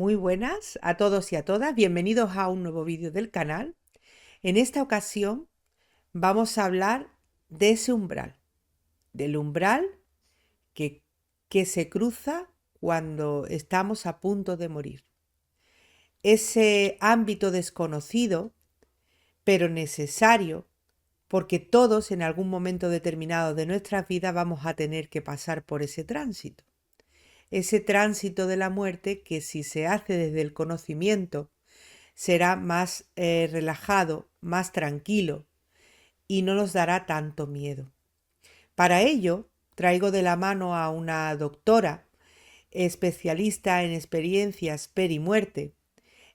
Muy buenas a todos y a todas, bienvenidos a un nuevo vídeo del canal. En esta ocasión vamos a hablar de ese umbral, del umbral que, que se cruza cuando estamos a punto de morir. Ese ámbito desconocido, pero necesario, porque todos en algún momento determinado de nuestras vidas vamos a tener que pasar por ese tránsito. Ese tránsito de la muerte que si se hace desde el conocimiento, será más relajado, más tranquilo y no nos dará tanto miedo. Para ello, traigo de la mano a una doctora especialista en experiencias peri-muerte.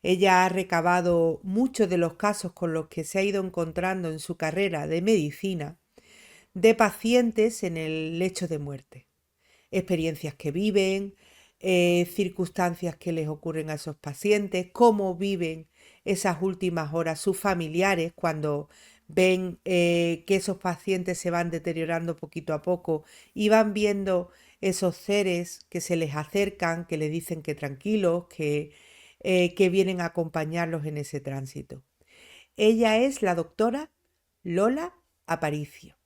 Ella ha recabado muchos de los casos con los que se ha ido encontrando en su carrera de medicina de pacientes en el lecho de muerte. Experiencias que viven, circunstancias que les ocurren a esos pacientes, cómo viven esas últimas horas sus familiares cuando ven que esos pacientes se van deteriorando poquito a poco y van viendo esos seres que se les acercan, que les dicen que tranquilos, que vienen a acompañarlos en ese tránsito. Ella es la doctora Lola Aparicio.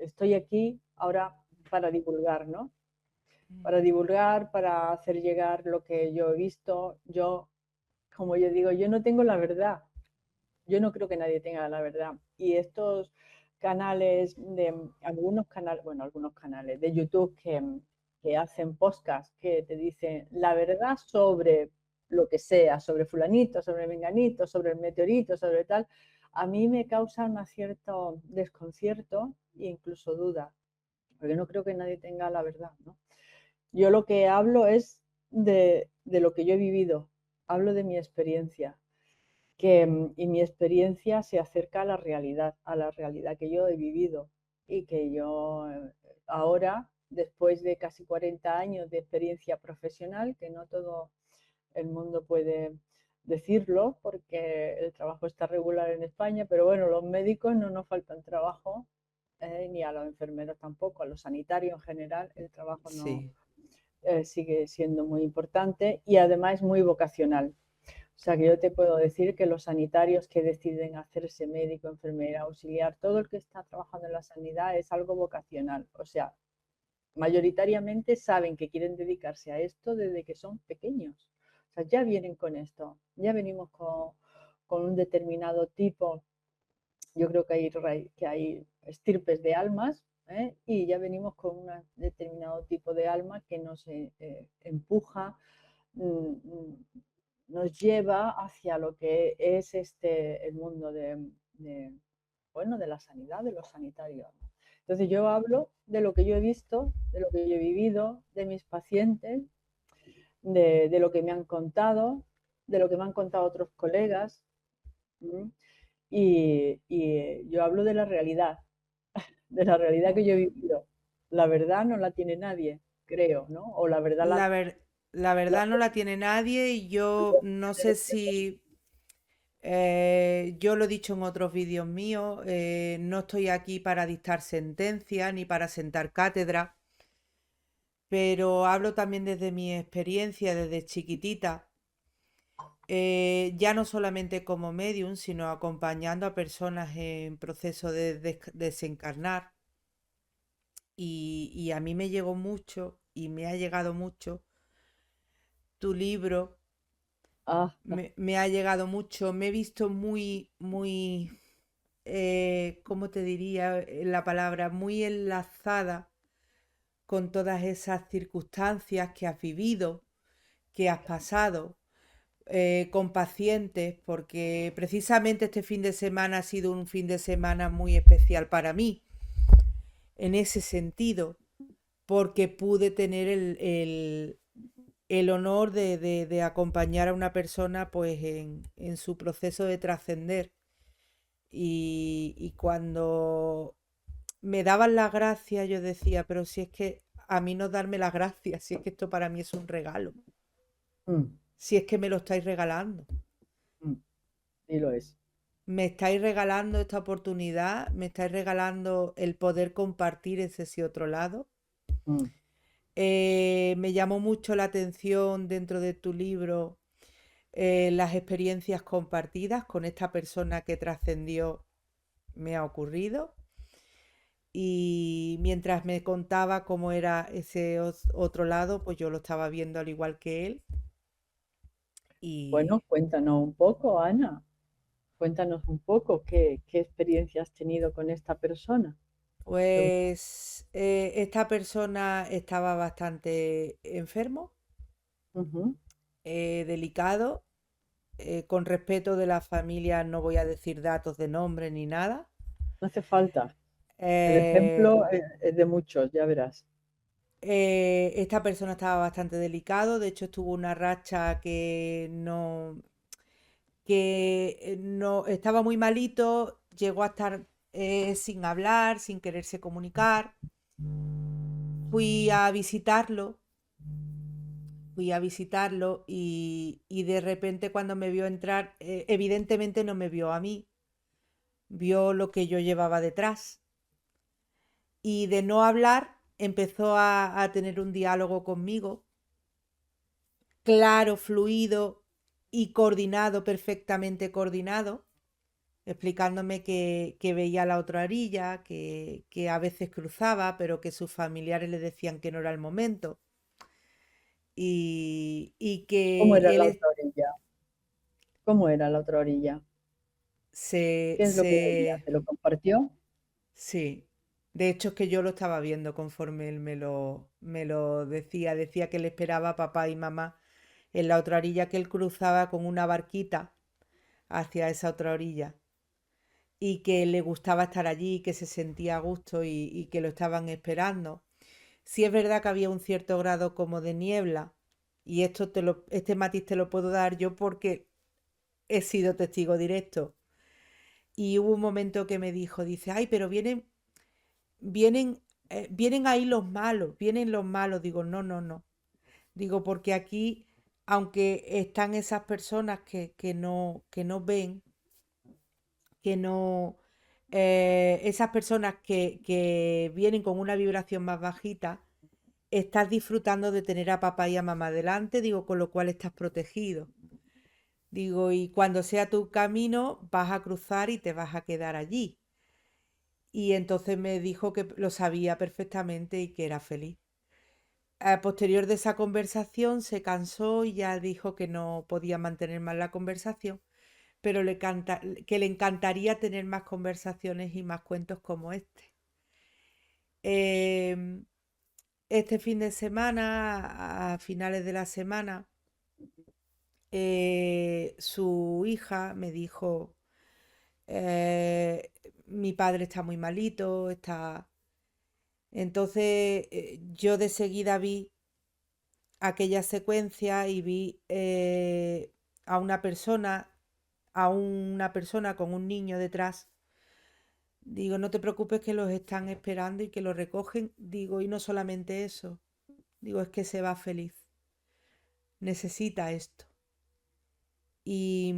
Estoy aquí ahora para divulgar, ¿no? Para divulgar, para hacer llegar lo que yo he visto. Yo, como yo digo, yo no tengo la verdad. Yo no creo que nadie tenga la verdad. Y estos canales algunos canales de YouTube que hacen podcast que te dicen la verdad sobre lo que sea, sobre fulanito, sobre menganito, sobre el meteorito, sobre tal, a mí me causa un cierto desconcierto e incluso duda, porque no creo que nadie tenga la verdad, ¿no? Yo lo que hablo es de lo que yo he vivido, hablo de mi experiencia, y mi experiencia se acerca a la realidad que yo he vivido y que yo ahora, después de casi 40 años de experiencia profesional, que no todo el mundo puede decirlo porque el trabajo está regular en España, pero bueno, los médicos no nos faltan trabajo, ni a los enfermeros tampoco, a los sanitarios en general, el trabajo no Sí. sigue siendo muy importante y además muy vocacional. O sea que yo te puedo decir que los sanitarios que deciden hacerse médico, enfermera, auxiliar, todo el que está trabajando en la sanidad es algo vocacional. O sea, mayoritariamente saben que quieren dedicarse a esto desde que son pequeños. O sea, ya vienen con esto, ya venimos con un determinado tipo. Yo creo que hay estirpes de almas, y ya venimos con un determinado tipo de alma que nos empuja, mm, nos lleva hacia lo que es el mundo de, bueno, de la sanidad, de los sanitarios. Entonces yo hablo de lo que yo he visto, de lo que yo he vivido, de mis pacientes, de lo que me han contado, de lo que me han contado otros colegas. Y yo hablo de la realidad que yo he vivido. La verdad no la tiene nadie, creo, ¿no? O la verdad La ver- la la verdad no la tiene nadie y yo no sé si, yo lo he dicho en otros vídeos míos, no estoy aquí para dictar sentencia ni para sentar cátedra, pero hablo también desde mi experiencia desde chiquitita, ya no solamente como medium, sino acompañando a personas en proceso de desencarnar y a mí me llegó mucho y me ha llegado mucho tu libro. Ah, Me ha llegado mucho, me he visto muy, ¿cómo te diría la palabra? Muy enlazada con todas esas circunstancias que has vivido, que has pasado, con pacientes, porque precisamente este fin de semana ha sido un fin de semana muy especial para mí, en ese sentido, porque pude tener el honor de acompañar a una persona pues en su proceso de trascender y cuando me daban las gracias yo decía, pero si es que a mí no darme las gracias, si es que esto para mí es un regalo, mm, si es que me lo estáis regalando, mm, y lo es. me estáis regalando esta oportunidad, me estáis regalando el poder compartir ese otro lado. Mm, Me llamó mucho la atención dentro de tu libro las experiencias compartidas con esta persona que trascendió, me ha ocurrido. Y mientras me contaba cómo era ese otro lado, pues yo lo estaba viendo al igual que él. Bueno, Y cuéntanos un poco, Ana. Cuéntanos un poco qué experiencia has tenido con esta persona. Me gusta. pues esta persona estaba bastante enfermo, Ujú. delicado, con respeto de la familia, no voy a decir datos de nombre ni nada. No hace falta. El Eh, ejemplo es de muchos, ya verás. esta persona estaba bastante delicado, de hecho estuvo una racha que no estaba muy malito, llegó a estar sin hablar, sin quererse comunicar. Fui a visitarlo, fui a visitarlo y de repente cuando me vio entrar, evidentemente no me vio a mí, vio lo que yo llevaba detrás y de no hablar empezó a tener un diálogo conmigo, claro, fluido y coordinado, perfectamente coordinado, explicándome que veía la otra orilla, que a veces cruzaba, pero que sus familiares le decían que no era el momento y ¿Cómo era que la otra orilla? ¿Cómo era la otra orilla? se, ¿Qué es lo que veía? se, ¿Te lo compartió? sí. De hecho es que yo lo estaba viendo conforme él me lo decía. Decía que le esperaba a papá y mamá en la otra orilla, que él cruzaba con una barquita hacia esa otra orilla y que le gustaba estar allí, que se sentía a gusto y que lo estaban esperando. Sí es verdad que había un cierto grado como de niebla y este matiz te lo puedo dar yo porque he sido testigo directo. Y hubo un momento que me dijo, dice, ay, pero vienen ahí los malos, vienen los malos. Digo, no, no, no. Digo, porque aquí, aunque están esas personas que no ven, que no, esas personas que vienen con una vibración más bajita, estás disfrutando de tener a papá y a mamá delante, digo, con lo cual estás protegido. Digo, y cuando sea tu camino, vas a cruzar y te vas a quedar allí. Y entonces me dijo que lo sabía perfectamente y que era feliz. A posterior de esa conversación se cansó y ya dijo que no podía mantener más la conversación, pero que le encantaría tener más conversaciones y más cuentos como este. Em, este fin de semana, a finales de la semana, su hija me dijo, mi padre está muy malito, está... Entonces yo de seguida vi aquella secuencia y vi a una persona con un niño detrás. Digo, no te preocupes que los están esperando y que los recogen. Digo, y no solamente eso. Digo, es que se va feliz. Necesita esto. Y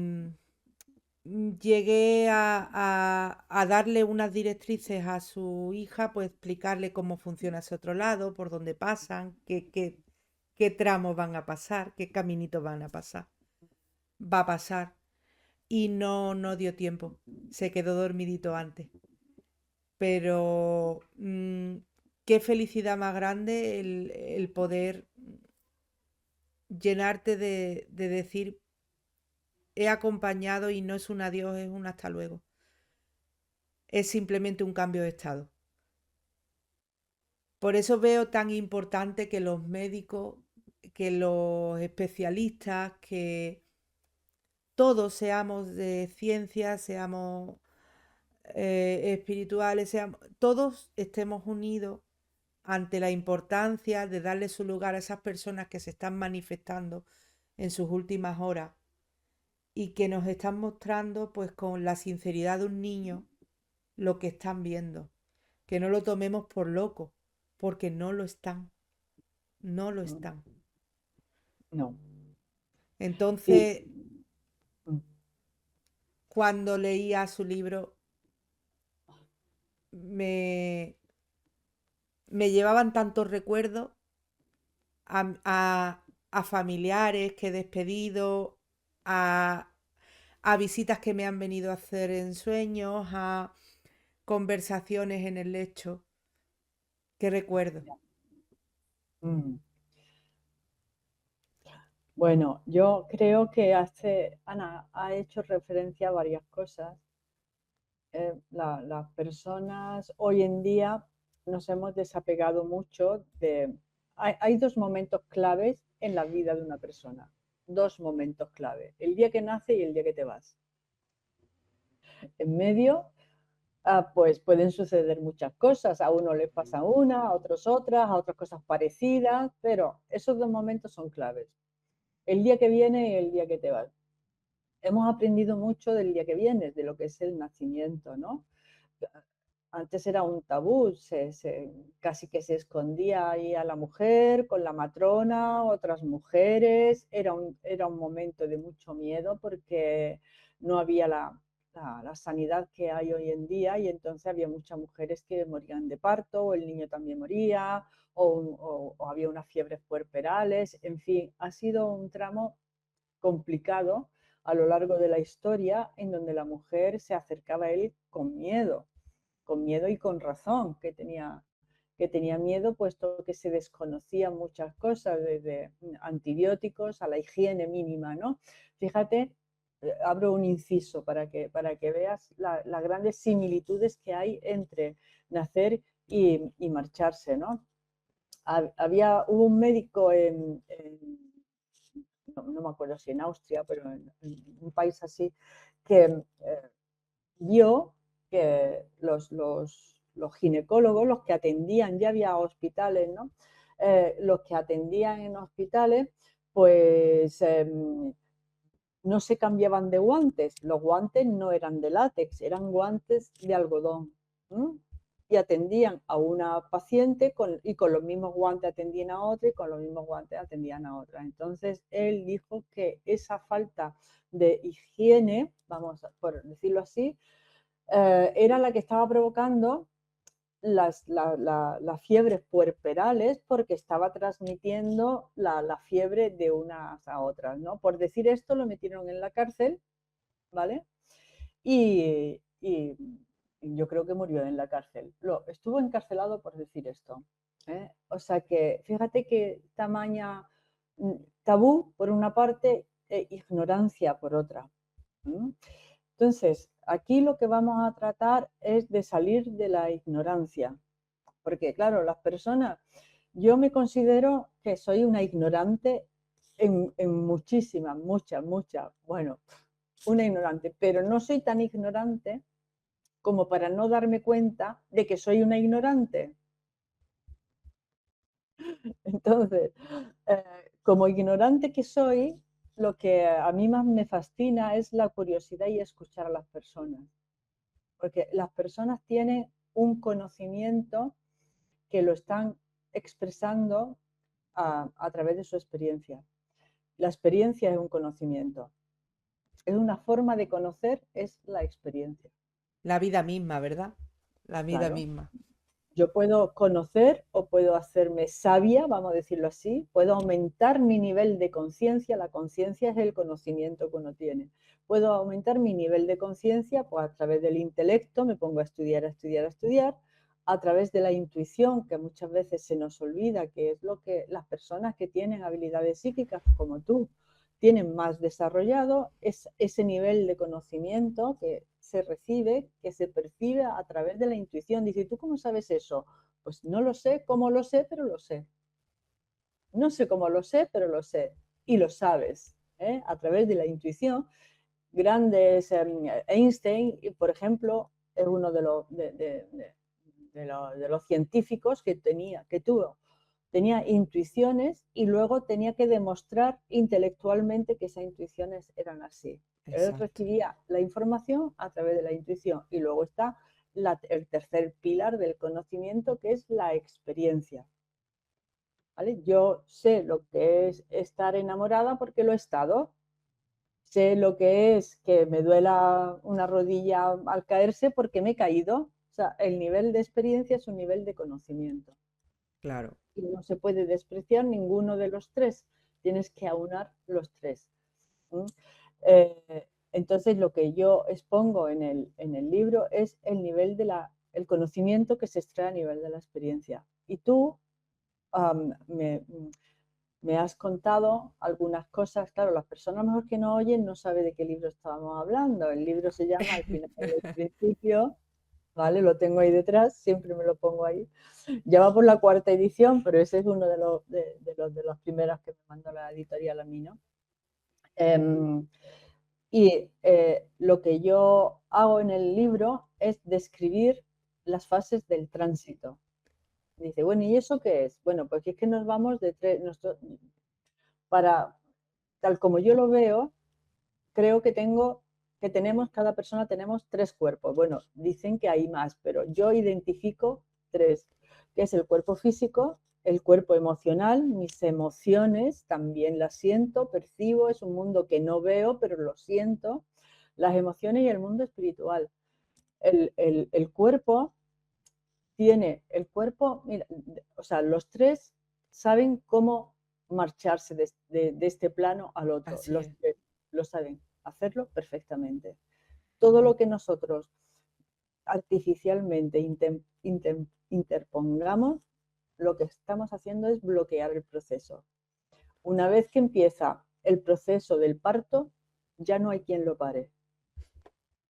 llegué a darle unas directrices a su hija, pues explicarle cómo funciona ese otro lado, por dónde pasan, qué tramos van a pasar, qué caminitos van a pasar. Va a pasar. Y no dio tiempo. Se quedó dormidito antes. Pero qué felicidad más grande el poder llenarte de decir, he acompañado y no es un adiós, es un hasta luego. Es simplemente un cambio de estado. Por eso veo tan importante que los médicos, que los especialistas, que todos seamos de ciencia, seamos espirituales, todos estemos unidos ante la importancia de darle su lugar a esas personas que se están manifestando en sus últimas horas y que nos están mostrando pues con la sinceridad de un niño lo que están viendo. Que no lo tomemos por loco, porque no lo están, no lo Mm. están. No. Y Entonces, mm, cuando leía su libro, me, me llevaban tantos recuerdos a familiares que he despedido, a, a visitas que me han venido a hacer en sueños, a conversaciones en el lecho. ¿Qué recuerdo? Mm. Bueno, yo creo que Ana ha hecho referencia a varias cosas. Las personas hoy en día nos hemos desapegado mucho de... Hay dos momentos claves en la vida de una persona. Dos momentos clave. El día que nace y el día que te vas. En medio, pues pueden suceder muchas cosas. A uno les pasa una, a otros otras, a otras cosas parecidas, pero esos dos momentos son claves. El día que viene y el día que te vas. Hemos aprendido mucho del día que vienes, de lo que es el nacimiento, ¿no? Antes era un tabú, casi que se escondía ahí a la mujer con la matrona, otras mujeres, era un momento de mucho miedo porque no había la sanidad que hay hoy en día y entonces había muchas mujeres que morían de parto o el niño también moría o había unas fiebres puerperales, en fin, ha sido un tramo complicado a lo largo de la historia en donde la mujer se acercaba a él con miedo y con razón, que tenía miedo puesto que se desconocían muchas cosas, desde antibióticos a la higiene mínima, ¿no? Fíjate, abro un inciso para que veas las grandes similitudes que hay entre nacer y marcharse, ¿no? Hubo un médico no me acuerdo si en Austria, pero en un país así, que vio que los ginecólogos, los que atendían, ya había hospitales, ¿no? Los que atendían en hospitales, pues no se cambiaban de guantes. Los guantes no eran de látex, eran guantes de algodón. ¿Mm? Y atendían a una paciente y con los mismos guantes atendían a otra y con los mismos guantes atendían a otra. Entonces él dijo que esa falta de higiene, vamos por decirlo así, era la que estaba provocando las fiebres puerperales porque estaba transmitiendo la fiebre de unas a otras, ¿no? Por decir esto lo metieron en la cárcel, ¿vale? Y yo creo que murió en la cárcel. Estuvo encarcelado por decir esto. ¿Eh? O sea que fíjate que tamaña tabú por una parte e ignorancia por otra. ¿Mm? Entonces, aquí lo que vamos a tratar es de salir de la ignorancia, porque claro, las personas, yo me considero que soy una ignorante en muchísimas, muchas, bueno, una ignorante, pero no soy tan ignorante como para no darme cuenta de que soy una ignorante. Entonces, eh, como ignorante que soy, lo que a mí más me fascina es la curiosidad y escuchar a las personas, porque las personas tienen un conocimiento que lo están expresando a través de su experiencia. La experiencia es un conocimiento, es una forma de conocer, es la experiencia. La vida misma, ¿verdad? La vida Claro, misma. yo puedo conocer o puedo hacerme sabia, vamos a decirlo así, puedo aumentar mi nivel de conciencia, la conciencia es el conocimiento que uno tiene. Puedo aumentar mi nivel de conciencia pues, a través del intelecto, me pongo a estudiar, a estudiar, a estudiar, a través de la intuición, que muchas veces se nos olvida, que es lo que las personas que tienen habilidades psíquicas como tú tienen más desarrollado, es ese nivel de conocimiento que se recibe, que se percibe a través de la intuición. Dice, ¿tú cómo sabes eso? Pues no lo sé, cómo lo sé, pero lo sé. No sé cómo lo sé, pero lo sé. Y lo sabes, ¿eh? A través de la intuición. Grandes, Einstein, por ejemplo, es uno de los científicos que tuvo tenía intuiciones y luego tenía que demostrar intelectualmente que esas intuiciones eran así. Él Exacto. recibía la información a través de la intuición y luego está el tercer pilar del conocimiento que es la experiencia. ¿Vale? Yo sé lo que es estar enamorada porque lo he estado, sé lo que es que me duela una rodilla al caerse porque me he caído. O sea, el nivel de experiencia es un nivel de conocimiento. Claro. y no se puede despreciar ninguno de los tres. Tienes que aunar los tres. Entonces, lo que yo expongo en el libro es el nivel de el conocimiento que se extrae a nivel de la experiencia. Y tú me has contado algunas cosas. Claro, las personas mejor que no oyen no saben de qué libro estábamos hablando. El libro se llama Al final del principio, ¿vale? Lo tengo ahí detrás, siempre me lo pongo ahí. Ya va por la cuarta edición, pero ese es uno de los primeros que me mandó la editorial a mí, ¿no? Y lo que yo hago en el libro es describir las fases del tránsito. Dice, bueno, ¿y eso qué es? Bueno, pues es que nos vamos de tres, para, tal como yo lo veo, creo que cada persona tenemos tres cuerpos. Bueno, dicen que hay más, pero yo identifico tres, que es el cuerpo físico, el cuerpo emocional, mis emociones también las siento, percibo, es un mundo que no veo, pero lo siento, las emociones y el mundo espiritual. El cuerpo mira, o sea, los tres saben cómo marcharse de este plano al otro, Así los es. tres lo saben hacerlo perfectamente. Todo lo que nosotros artificialmente interpongamos, lo que estamos haciendo es bloquear el proceso. Una vez que empieza el proceso del parto, ya no hay quien lo pare.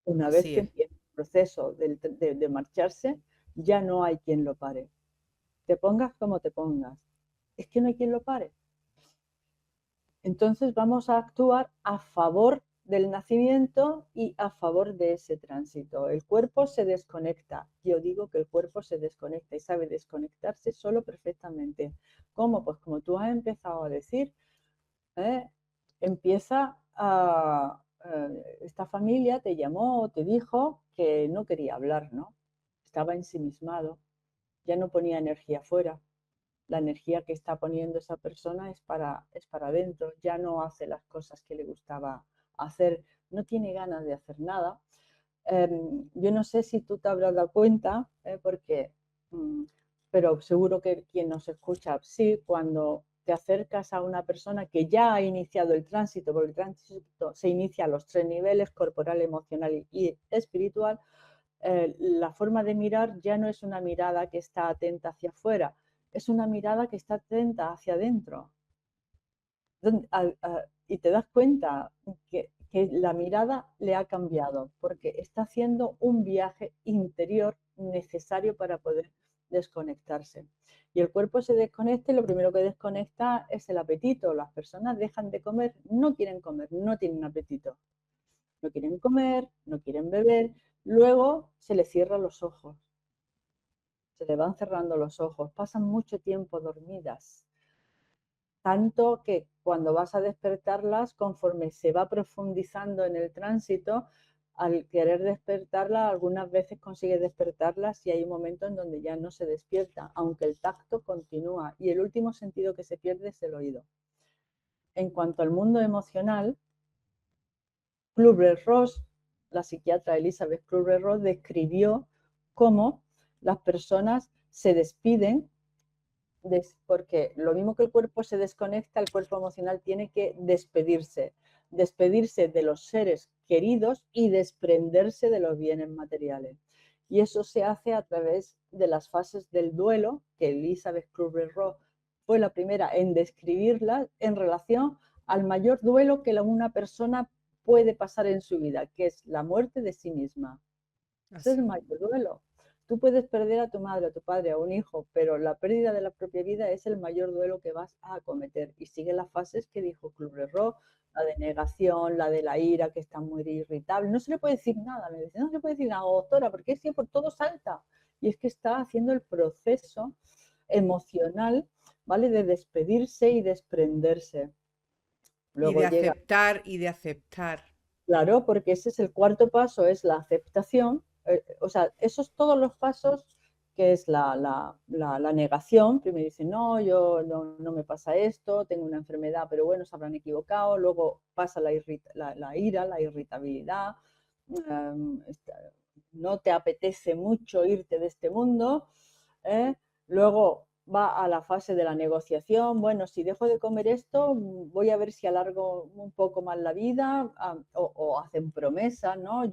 Una vez Así que es. empieza el proceso de marcharse, ya no hay quien lo pare. Te pongas como te pongas. Es que no hay quien lo pare. Entonces vamos a actuar a favor del nacimiento y a favor de ese tránsito. El cuerpo se desconecta. Yo digo que el cuerpo se desconecta y sabe desconectarse solo perfectamente. ¿Cómo? Pues como tú has empezado a decir, ¿eh? Empieza a... esta familia te llamó o te dijo que no quería hablar, ¿no? Estaba ensimismado, ya no ponía energía fuera. La energía que está poniendo esa persona es para adentro, ya no hace las cosas que le gustaba hacer, no tiene ganas de hacer nada. Yo no sé si tú te habrás dado cuenta, porque, pero seguro que quien nos escucha, sí, cuando te acercas a una persona que ya ha iniciado el tránsito, porque el tránsito se inicia a los tres niveles, corporal, emocional y espiritual, la forma de mirar ya no es una mirada que está atenta hacia afuera, es una mirada que está atenta hacia adentro. Y te das cuenta que la mirada le ha cambiado porque está haciendo un viaje interior necesario para poder desconectarse. Y el cuerpo se desconecta y lo primero que desconecta es el apetito. Las personas dejan de comer, no quieren comer, no tienen apetito. No quieren comer, no quieren beber, luego se les cierran los ojos, se le van cerrando los ojos, pasan mucho tiempo dormidas, tanto que cuando vas a despertarlas, conforme se va profundizando en el tránsito, al querer despertarlas, algunas veces consigue despertarlas y hay un momento en donde ya no se despierta, aunque el tacto continúa y el último sentido que se pierde es el oído. En cuanto al mundo emocional, Kübler-Ross, la psiquiatra Elizabeth Kübler-Ross, describió cómo las personas se despiden porque lo mismo que el cuerpo se desconecta, el cuerpo emocional tiene que despedirse de los seres queridos y desprenderse de los bienes materiales. Y eso se hace a través de las fases del duelo, que Elizabeth Kübler-Ross fue la primera en describirlas en relación al mayor duelo que una persona puede pasar en su vida, que es la muerte de sí misma. Ese es Así el es. mayor duelo. Tú puedes perder a tu madre, a tu padre, a un hijo, pero la pérdida de la propia vida es el mayor duelo que vas a acometer. Y sigue las fases que dijo Kübler-Ross, la de negación, la de la ira, que está muy irritable. No se le puede decir nada, me dice, no se le puede decir nada, doctora, porque es que por todo salta. Y es que está haciendo el proceso emocional, ¿vale? De despedirse y desprenderse. Y Luego de llega, aceptar y de aceptar. claro, porque ese es el cuarto paso, es la aceptación. O sea, esos todos los pasos, que es la negación. Primero dice, no, yo no me pasa esto, tengo una enfermedad, pero bueno, se habrán equivocado. Luego pasa la ira, la irritabilidad. um, no te apetece mucho irte de este mundo. ¿eh? Luego va a la fase de la negociación. Bueno, si dejo de comer esto, voy a ver si alargo un poco más la vida, o hacen promesas, ¿no?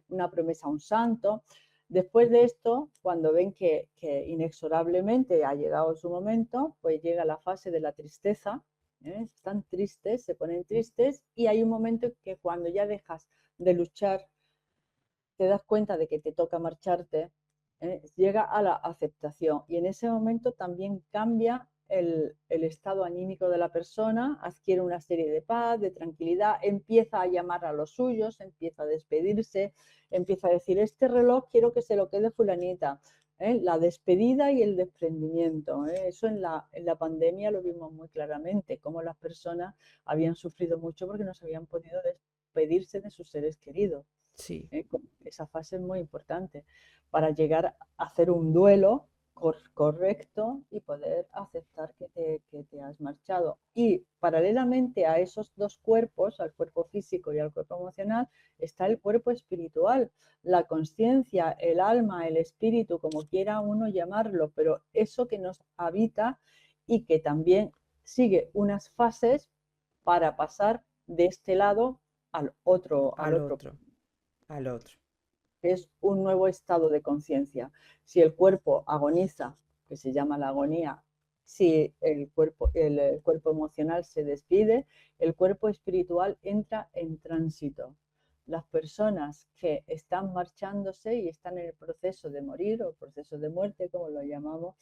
Una promesa a un santo. Después de esto, cuando ven que inexorablemente ha llegado su momento, pues llega la fase de la tristeza, ¿eh? Están tristes, se ponen tristes, y hay un momento que cuando ya dejas de luchar, te das cuenta de que te toca marcharte, llega a la aceptación, y en ese momento también cambia el estado anímico de la persona, adquiere una serie de paz, de tranquilidad, empieza a llamar a los suyos, empieza a despedirse, empieza a decir, este reloj quiero que se lo quede fulanita. La despedida y el desprendimiento. Eso en la pandemia lo vimos muy claramente, cómo las personas habían sufrido mucho porque no se habían podido despedirse de sus seres queridos. Sí, Esa fase es muy importante para llegar a hacer un duelo correcto y poder aceptar que te has marchado. Y paralelamente a esos dos cuerpos, al cuerpo físico y al cuerpo emocional, está el cuerpo espiritual, la conciencia, el alma, el espíritu, como quiera uno llamarlo, pero eso que nos habita y que también sigue unas fases para pasar de este lado al al otro. otro, al otro. Es un nuevo estado de conciencia. Si el cuerpo agoniza, que se llama la agonía, si el cuerpo emocional se despide, el cuerpo espiritual entra en tránsito. Las personas que están marchándose y están en el proceso de morir o proceso de muerte, como lo llamamos,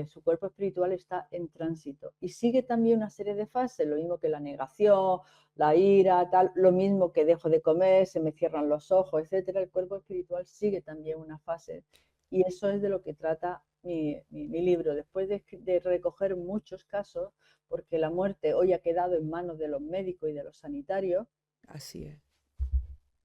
su cuerpo espiritual está en tránsito y sigue también una serie de fases, lo mismo que la negación, la ira, tal, lo mismo que dejo de comer, se me cierran los ojos, etcétera. El cuerpo espiritual sigue también una fase, y eso es de lo que trata mi libro. Después de recoger muchos casos, porque la muerte hoy ha quedado en manos de los médicos y de los sanitarios, Así es.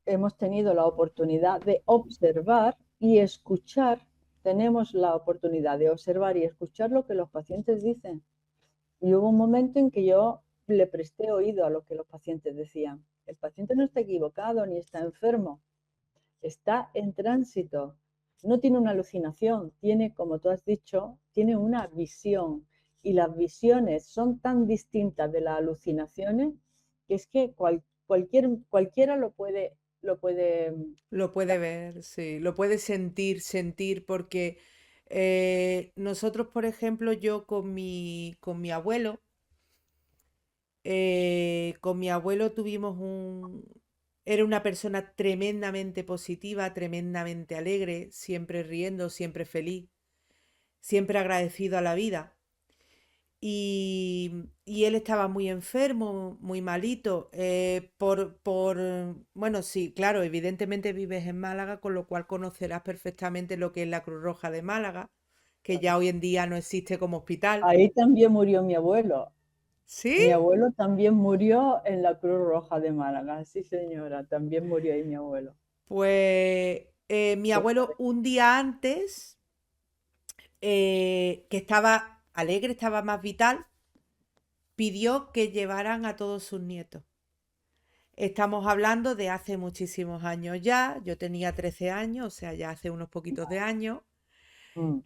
hemos tenido la oportunidad de observar y escuchar. Tenemos la oportunidad de observar y escuchar lo que los pacientes dicen. Y hubo un momento en que yo le presté oído a lo que los pacientes decían. El paciente no está equivocado ni está enfermo, está en tránsito. No tiene una alucinación, tiene, como tú has dicho, tiene una visión. Y las visiones son tan distintas de las alucinaciones que es que cualquiera lo puede. Lo puede ver, sí, lo puede sentir, porque nosotros, por ejemplo, yo con mi abuelo tuvimos era una persona tremendamente positiva, tremendamente alegre, siempre riendo, siempre feliz, siempre agradecido a la vida. Y él estaba muy enfermo, muy malito, bueno, sí, claro, evidentemente vives en Málaga, con lo cual conocerás perfectamente lo que es la Cruz Roja de Málaga, que ya hoy en día no existe como hospital. Ahí también murió mi abuelo. ¿Sí? Mi abuelo también murió en la Cruz Roja de Málaga. Sí, señora, también murió ahí mi abuelo. Pues mi Pues abuelo un día antes, que estaba alegre, estaba más vital, pidió que llevaran a todos sus nietos. Estamos hablando de hace muchísimos años ya, yo tenía 13 años, o sea, ya hace unos poquitos de años, mm,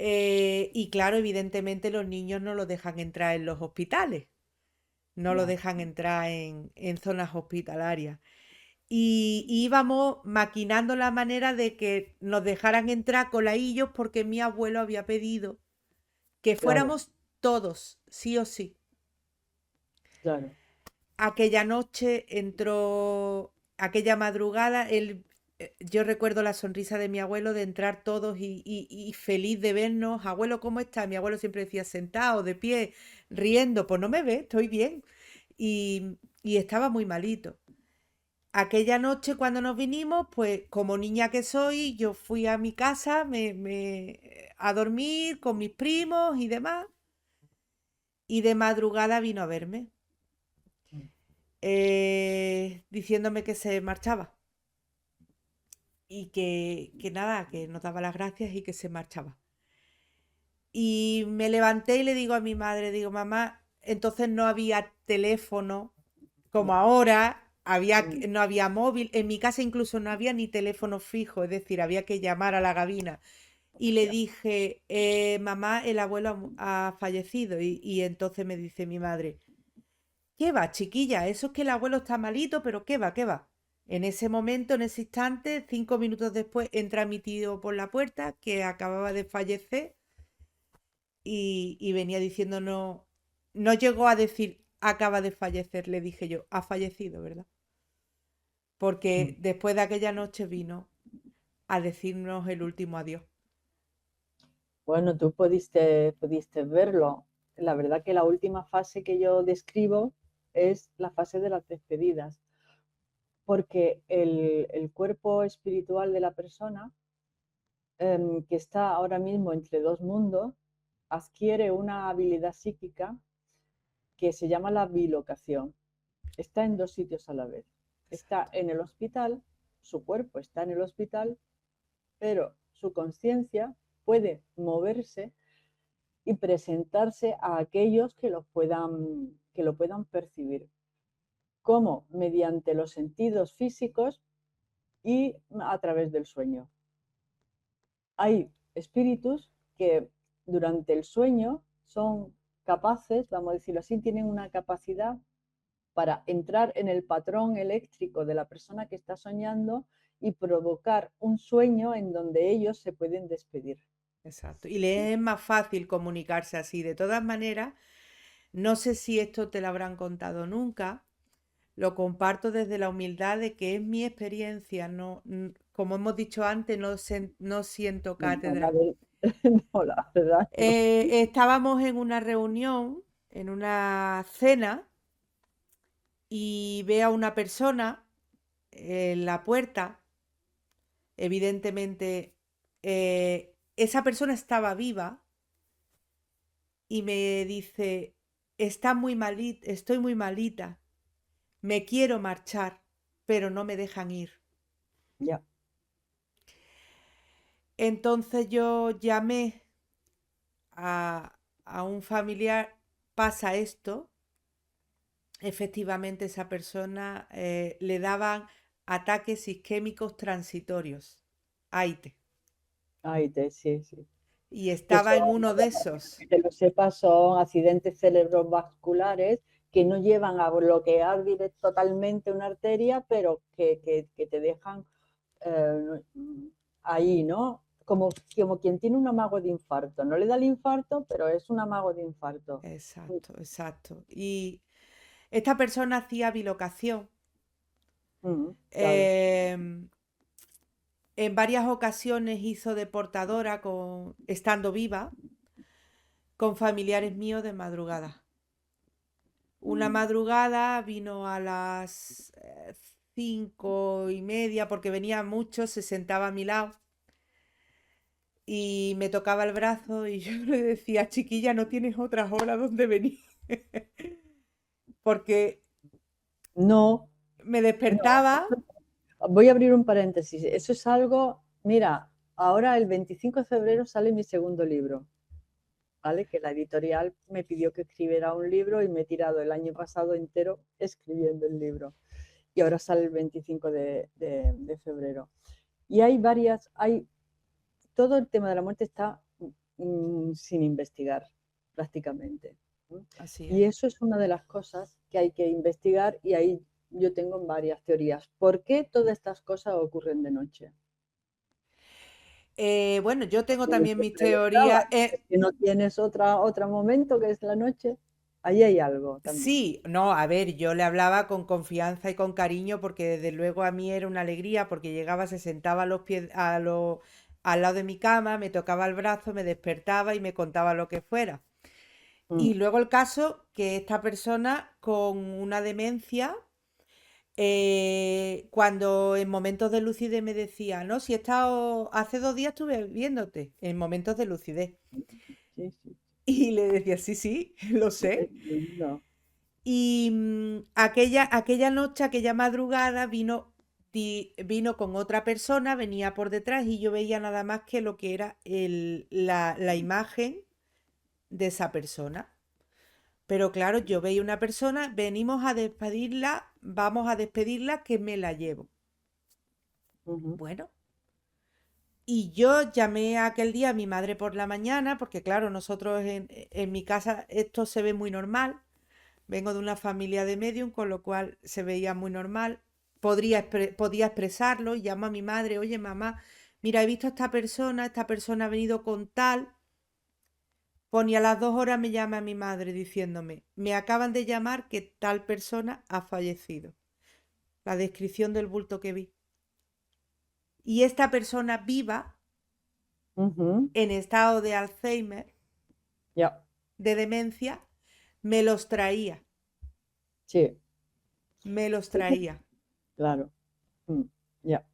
y claro, evidentemente los niños no los dejan entrar en los hospitales, no los ya, dejan entrar en zonas hospitalarias. Y íbamos maquinando la manera de que nos dejaran entrar coladillos porque mi abuelo había pedido que claro, fuéramos todos, sí o sí. claro. Aquella noche entró, aquella madrugada, yo recuerdo la sonrisa de mi abuelo de entrar todos y feliz de vernos. Abuelo, ¿cómo está? Mi abuelo siempre decía sentado, de pie, riendo. Pues no me ve, estoy bien. Y estaba muy malito. Aquella noche cuando nos vinimos, pues como niña que soy, yo fui a mi casa a dormir con mis primos y demás. Y de madrugada vino a verme, Mm, diciéndome que se marchaba y que nada, que nos daba las gracias y que se marchaba. Y me levanté y le digo a mi madre, digo, mamá, entonces no había teléfono como mm, ahora, mm, no había móvil, en mi casa incluso no había ni teléfono fijo, es decir, había que llamar a la cabina. y le dije, mamá, el abuelo ha fallecido. Y entonces me dice mi madre, ¿qué va, chiquilla? Eso es que el abuelo está malito, pero ¿qué va, qué va? En ese momento, en ese instante, 5 minutos después, entra mi tío por la puerta, que acababa de fallecer, y venía diciendo, no, no llegó a decir, acaba de fallecer, le dije yo, ha fallecido, ¿verdad? Porque después de aquella noche vino a decirnos el último adiós. Bueno, tú pudiste verlo. La verdad que la última fase que yo describo es la fase de las despedidas, porque el cuerpo espiritual de la persona, que está ahora mismo entre dos mundos, adquiere una habilidad psíquica que se llama la bilocación. Está en dos sitios a la vez. Está Exacto. en el hospital, su cuerpo está en el hospital, pero su conciencia puede moverse y presentarse a aquellos que lo puedan percibir, como mediante los sentidos físicos y a través del sueño. Hay espíritus que durante el sueño son capaces, vamos a decirlo así, tienen una capacidad para entrar en el patrón eléctrico de la persona que está soñando y provocar un sueño en donde ellos se pueden despedir. Exacto. Y le es más fácil comunicarse así. De todas maneras, no sé si esto te lo habrán contado nunca. Lo comparto desde la humildad de que es mi experiencia. No, como hemos dicho antes, no siento No, la, cátedra. no, la verdad, no. Estábamos en una reunión, en una cena, y ve a una persona en la puerta. Evidentemente, esa persona estaba viva y me dice, está muy malita, estoy muy malita, me quiero marchar, pero no me dejan ir. Ya. Entonces yo llamé a un familiar, pasa esto, efectivamente esa persona le daban ataques isquémicos transitorios, AITE, Sí, sí. y Que estaba en son, uno de esos. que te lo sepas, son accidentes cerebrovasculares que no llevan a bloquear totalmente una arteria, pero que te dejan eh, ahí, ¿no? Como quien tiene un amago de infarto. No le da el infarto, pero es un amago de infarto. Exacto, exacto. Y esta persona hacía bilocación. Claro. em, en varias ocasiones hizo de portadora estando viva con familiares míos de madrugada. Una Mm. madrugada vino a las 5:30 porque venía mucho, se sentaba a mi lado y me tocaba el brazo y yo le decía, chiquilla, no tienes otras horas donde venir. Porque No, me no. despertaba. Voy a abrir un paréntesis. Eso es algo, mira, ahora el 25 de febrero sale mi segundo libro. ¿Vale? Que la editorial me pidió que escribiera un libro y me he tirado el año pasado entero escribiendo el libro. Y ahora sale el 25 de febrero. Y todo el tema de la muerte está sin investigar prácticamente. Así Y es. eso es una de las cosas que hay que investigar y ahí yo tengo varias teorías. ¿Por qué todas estas cosas ocurren de noche? Bueno, yo tengo Yo también mis siempre pensaba, teorías. si no tienes otro momento que es la noche, ahí hay algo también. Sí, no, a ver, yo le hablaba con confianza y con cariño porque desde luego a mí era una alegría porque llegaba, se sentaba a los pies, al lado de mi cama, me tocaba el brazo, me despertaba y me contaba lo que fuera. Mm. Y luego el caso que esta persona con una demencia, cuando en momentos de lucidez me decía, no, si he estado, hace 2 días estuve viéndote, en momentos de lucidez. Sí, sí, Y le decía, sí, sí, lo es sé. lindo. Y aquella noche, aquella madrugada, vino con otra persona, venía por detrás y yo veía nada más que lo que era la imagen de esa persona. Pero claro, yo veía una persona, venimos a despedirla, vamos a despedirla, que me la llevo. Ujú. Bueno, Y yo llamé aquel día a mi madre por la mañana, porque claro, nosotros en mi casa esto se ve muy normal. Vengo de una familia de medium, con lo cual se veía muy normal. Podía expresarlo y llamo a mi madre, oye mamá, mira, he visto a esta persona ha venido con tal. Pues ni a las 2 horas me llama mi madre diciéndome, me acaban de llamar que tal persona ha fallecido. La descripción del bulto que vi. Y esta persona viva, Ujú. en estado de Alzheimer, Ya, de demencia, me los traía, sí, me los sí, traía. claro. Mm, ya.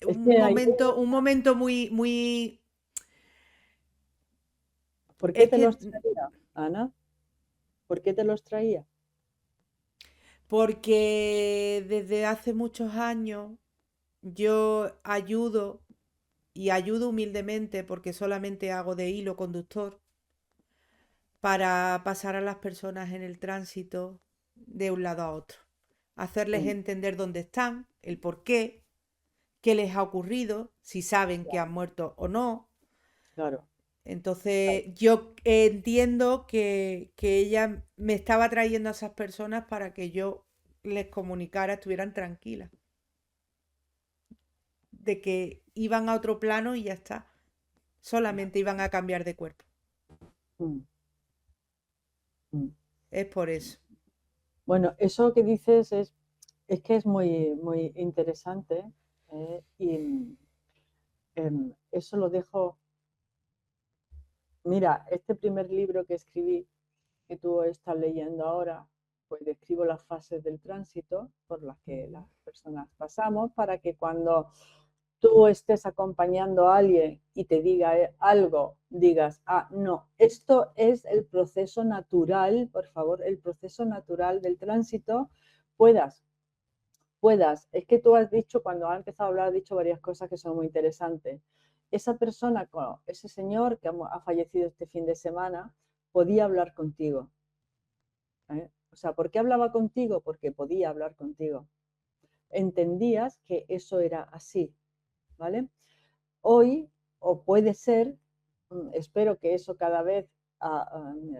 Es que ahí, Un momento muy, muy, ¿por qué es te los que, traía, Ana? ¿Por qué te los traía? porque desde hace muchos años yo ayudo humildemente porque solamente hago de hilo conductor para pasar a las personas en el tránsito de un lado a otro, hacerles Mm, entender dónde están, el por qué les ha ocurrido, si saben que han muerto o no. claro, claro. Entonces yo entiendo que ella me estaba trayendo a esas personas para que yo les comunicara, estuvieran tranquilas, de que iban a otro plano y ya está, solamente iban a cambiar de cuerpo. Mm, mm. Es por eso. Bueno, eso que dices es que es muy, muy interesante, y eso lo dejo. Mira, este primer libro que escribí, que tú estás leyendo ahora, pues describo las fases del tránsito por las que las personas pasamos para que cuando tú estés acompañando a alguien y te diga algo, digas, ah, no, esto es el proceso natural, por favor, el proceso natural del tránsito, puedas, es que tú has dicho, cuando has empezado a hablar, has dicho varias cosas que son muy interesantes. Esa persona, ese señor que ha fallecido este fin de semana, podía hablar contigo. O sea, ¿por qué hablaba contigo? Porque podía hablar contigo. Entendías que eso era así, ¿vale? Hoy, o puede ser, espero que eso cada vez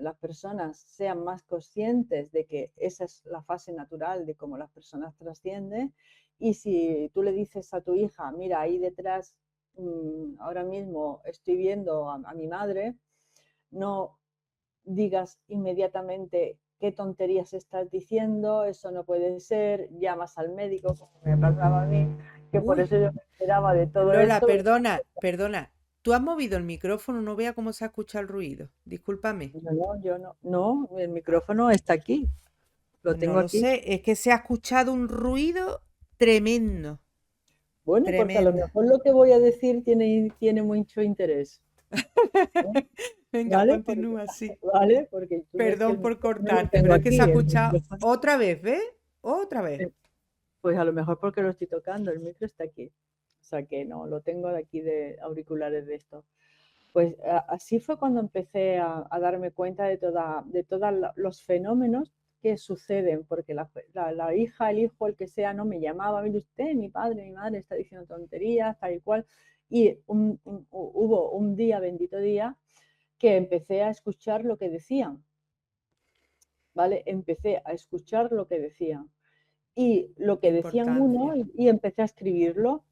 las personas sean más conscientes de que esa es la fase natural de cómo las personas trascienden. Y si tú le dices a tu hija, mira, ahí detrás, ahora mismo estoy viendo a mi madre, no digas inmediatamente qué tonterías estás diciendo, eso no puede ser, llamas al médico, como me pasaba a mí, que por Uy, eso yo me enteraba de todo Lola, esto. perdona, perdona. Tú has movido el micrófono, no vea cómo se escucha el ruido. Discúlpame. No, el micrófono está aquí, lo No tengo lo aquí. sé, es que se ha escuchado un ruido tremendo, Bueno, porque a lo tremenda. mejor lo que voy a decir tiene mucho interés, ¿eh? Venga, ¿Vale? continúa así. ¿Vale? Porque tú ves que Perdón el por micrófono lo cortarte, tengo pero es que se ha aquí, el escuchado micrófono. otra vez, ¿ves? Otra vez. Pues a lo mejor porque lo estoy tocando, el micro está aquí. O sea que no, lo tengo de aquí de auriculares de esto. Pues así fue cuando empecé a darme cuenta de todos los fenómenos que suceden, porque la hija, el hijo, el que sea, no me llamaba, mire usted, mi padre, mi madre está diciendo tonterías, tal y cual. Y hubo un día, bendito día, que empecé a escuchar lo que decían, ¿vale? Empecé a escuchar lo que decían. Y lo que decían uno, Importancia. y empecé a escribirlo,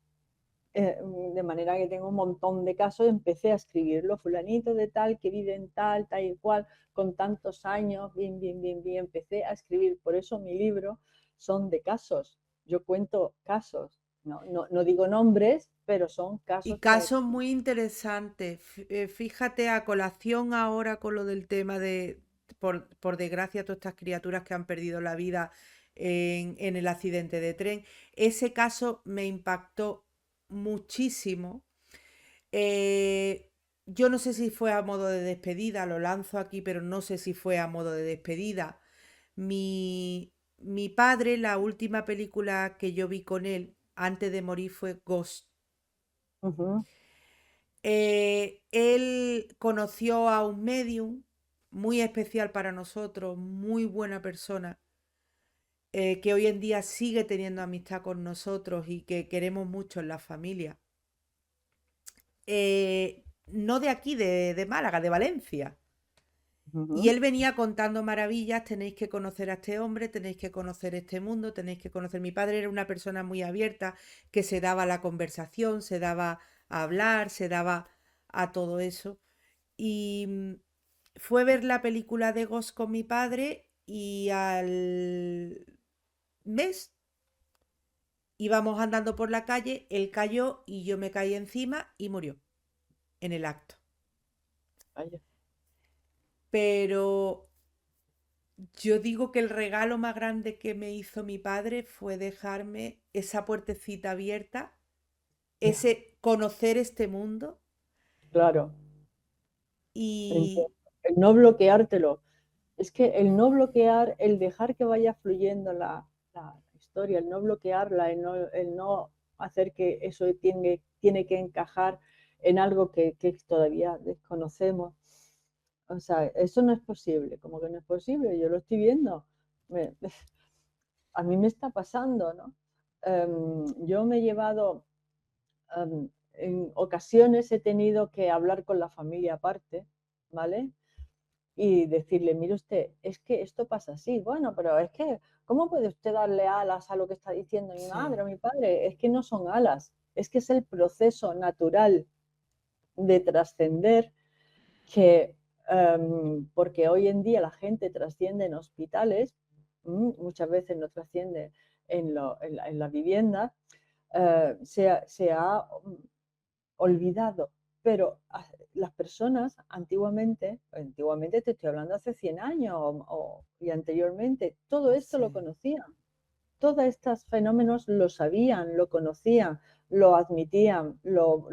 de manera que tengo un montón de casos, empecé a escribirlo, fulanito de tal, que vive en tal, tal y cual, con tantos años, bien, bien, bien, bien, empecé a escribir. Por eso mi libro son de casos, yo cuento casos, no digo nombres, pero son Y casos que... casos muy interesantes. Fíjate a colación ahora con lo del tema de, por desgracia, todas estas criaturas que han perdido la vida en el accidente de tren. Ese caso me impactó muchísimo. Eh, yo no sé si fue a modo de despedida, lo lanzo aquí, pero no sé si fue a modo de despedida. Mi padre, la última película que yo vi con él antes de morir fue Ghost. Ujú, Él conoció a un medium muy especial para nosotros, muy buena persona, que hoy en día sigue teniendo amistad con nosotros y que queremos mucho en la familia. no de aquí, de Málaga, de Valencia. Y Ujú. él venía contando maravillas, tenéis que conocer a este hombre, tenéis que conocer este mundo, tenéis que conocer. Mi padre era una persona muy abierta, que se daba a la conversación, se daba a hablar, se daba a todo eso. Y fue ver la película de Ghost con mi padre y al mes íbamos andando por la calle, él cayó y yo me caí encima y murió en el acto. Vaya, Pero yo digo que el regalo más grande que me hizo mi padre fue dejarme esa puertecita abierta, ya, ese conocer este mundo claro. y Entiendo. El no bloqueártelo. Es que el no bloquear, el dejar que vaya fluyendo la historia, el no bloquearla, el no hacer que eso tiene que encajar en algo que todavía desconocemos. O sea, eso no es posible, como que no es posible, yo lo estoy viendo. Me- a mí me está pasando, ¿no? Yo me he llevado, en ocasiones he tenido que hablar con la familia aparte, ¿vale? Y decirle, mire usted, es que esto pasa así. Bueno, pero es que, ¿cómo puede usted darle alas a lo que está diciendo mi sí, madre o mi padre? Es que no son alas, es que es el proceso natural de trascender que, porque hoy en día la gente trasciende en hospitales, muchas veces no trasciende en la vivienda, se ha olvidado. Pero las personas antiguamente te estoy hablando hace 100 años y anteriormente, todo esto lo sí. conocían. Todos estos fenómenos lo sabían, lo conocían, lo admitían, lo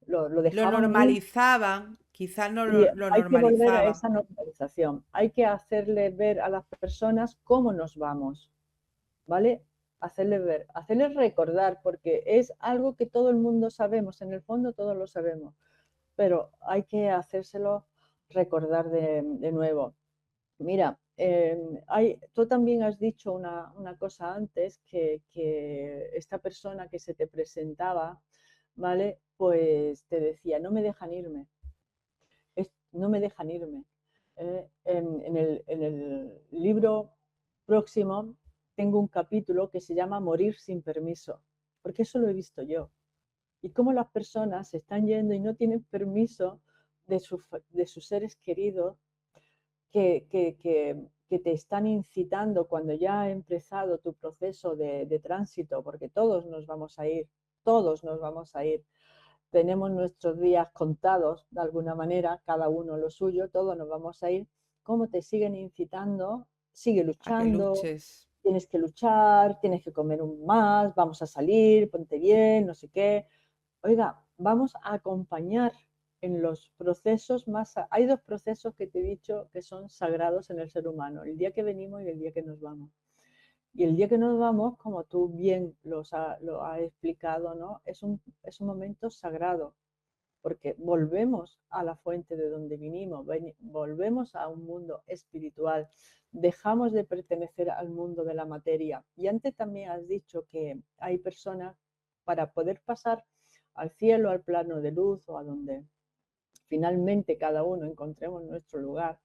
Lo dejaban ir. normalizaban, quizás no Y lo hay que volver a normalizaban. esa normalización. Hay que hacerle ver a las personas cómo nos vamos, ¿vale? Hacerles ver, hacerles recordar, porque es algo que todo el mundo sabemos, en el fondo todos lo sabemos, pero hay que hacérselo recordar de nuevo. Mira, tú también has dicho una cosa antes, que esta persona que se te presentaba, ¿vale? Pues te decía, no me dejan irme, no me dejan irme. En el libro próximo tengo un capítulo que se llama Morir sin permiso, porque eso lo he visto yo. Y cómo las personas se están yendo y no tienen permiso de sus seres queridos que te están incitando cuando ya ha empezado tu proceso de tránsito, porque todos nos vamos a ir, todos nos vamos a ir. Tenemos nuestros días contados de alguna manera, cada uno lo suyo, todos nos vamos a ir. ¿Cómo te siguen incitando? Sigue A que luchando, luches. tienes que luchar, tienes que comer un más, vamos a salir, ponte bien, no sé qué. Oiga, vamos a acompañar en los procesos más. Hay dos procesos que te he dicho que son sagrados en el ser humano, el día que venimos y el día que nos vamos. Y el día que nos vamos, como tú bien lo has explicado, ¿no? Es un momento sagrado, porque volvemos a la fuente de donde vinimos, volvemos a un mundo espiritual, dejamos de pertenecer al mundo de la materia. Y antes también has dicho que hay personas para poder pasar al cielo, al plano de luz o a donde finalmente cada uno encontremos nuestro lugar,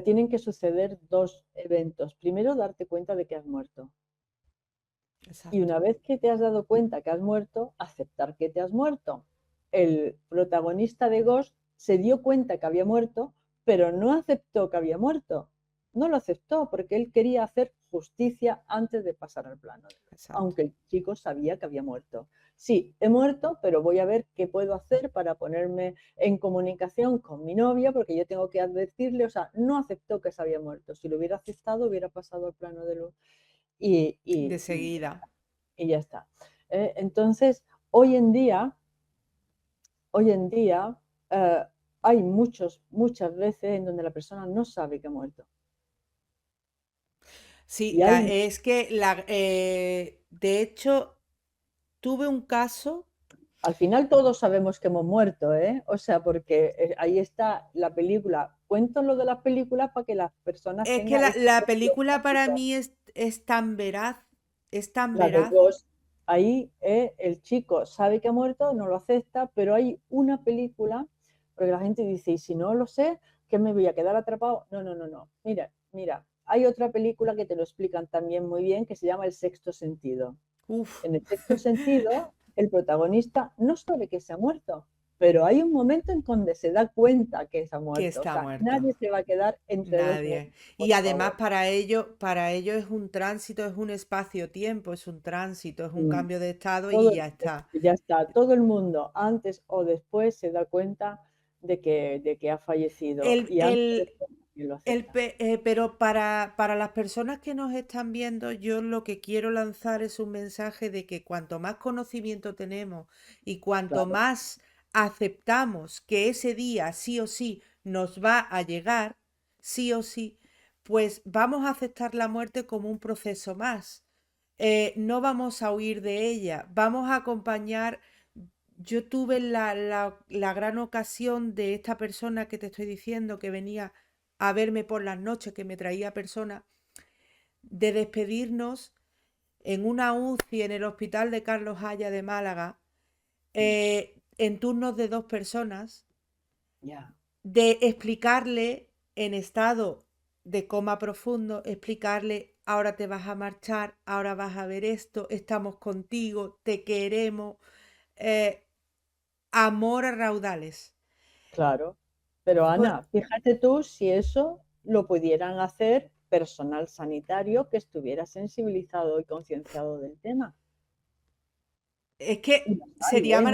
tienen que suceder dos eventos. Primero, darte cuenta de que has muerto. Y Exacto. una vez que te has dado cuenta que has muerto, aceptar que te has muerto. El protagonista de Ghost se dio cuenta que había muerto, pero no aceptó que había muerto. No lo aceptó porque él quería hacer justicia antes de pasar al plano de luz, Exacto. aunque el chico sabía que había muerto. Sí, he muerto, pero voy a ver qué puedo hacer para ponerme en comunicación con mi novia, porque yo tengo que advertirle, o sea, no aceptó que se había muerto. Si lo hubiera aceptado, hubiera pasado al plano de luz y, De y, y seguida. y ya está. Entonces, hoy en día, hoy en día eh, hay muchas veces en donde la persona no sabe que ha muerto. Sí, Y hay, es que de hecho tuve un caso. al final todos sabemos que hemos muerto, ¿eh? O sea, porque ahí está la película. Cuento lo de las películas para que las personas Es que tengan esa la noción película para básica. mí es tan veraz, es tan La de veraz. Ghost, ahí el chico sabe que ha muerto, no lo acepta, pero hay una película, porque la gente dice, y si no lo sé, ¿qué me voy a quedar atrapado? No, no, no, no. Mira, mira, hay otra película que te lo explican también muy bien, que se llama El sexto sentido. Uf, En el sexto sentido, el protagonista no sabe que se ha muerto, pero hay un momento en donde se da cuenta que se ha que muerto. O está sea, muerto. nadie se va a quedar entre dos mundos, Nadie. por Y además favor. para ello es un tránsito, es un espacio-tiempo, es un tránsito, es un Mm. cambio de estado y Todo, ya está. ya está, todo el mundo antes o después se da cuenta de que ha fallecido El, y antes o el, después también lo acepta. pero para las personas que nos están viendo, yo lo que quiero lanzar es un mensaje de que cuanto más conocimiento tenemos y cuanto Claro. más aceptamos que ese día sí o sí nos va a llegar, sí o sí, pues vamos a aceptar la muerte como un proceso más. No vamos a huir de ella, vamos a acompañar. Yo tuve la gran ocasión de esta persona que te estoy diciendo que venía a verme por las noches, que me traía personas, de despedirnos en una UCI en el Hospital de Carlos Haya de Málaga, en turnos de 2 personas, Ya. de explicarle en estado de coma profundo, explicarle, ahora te vas a marchar, ahora vas a ver esto, estamos contigo, te queremos, eh, amor a raudales. Claro. Pero Por- Ana, fíjate tú si eso lo pudieran hacer personal sanitario que estuviera sensibilizado y concienciado del tema. Es Y que los hay, ¿eh?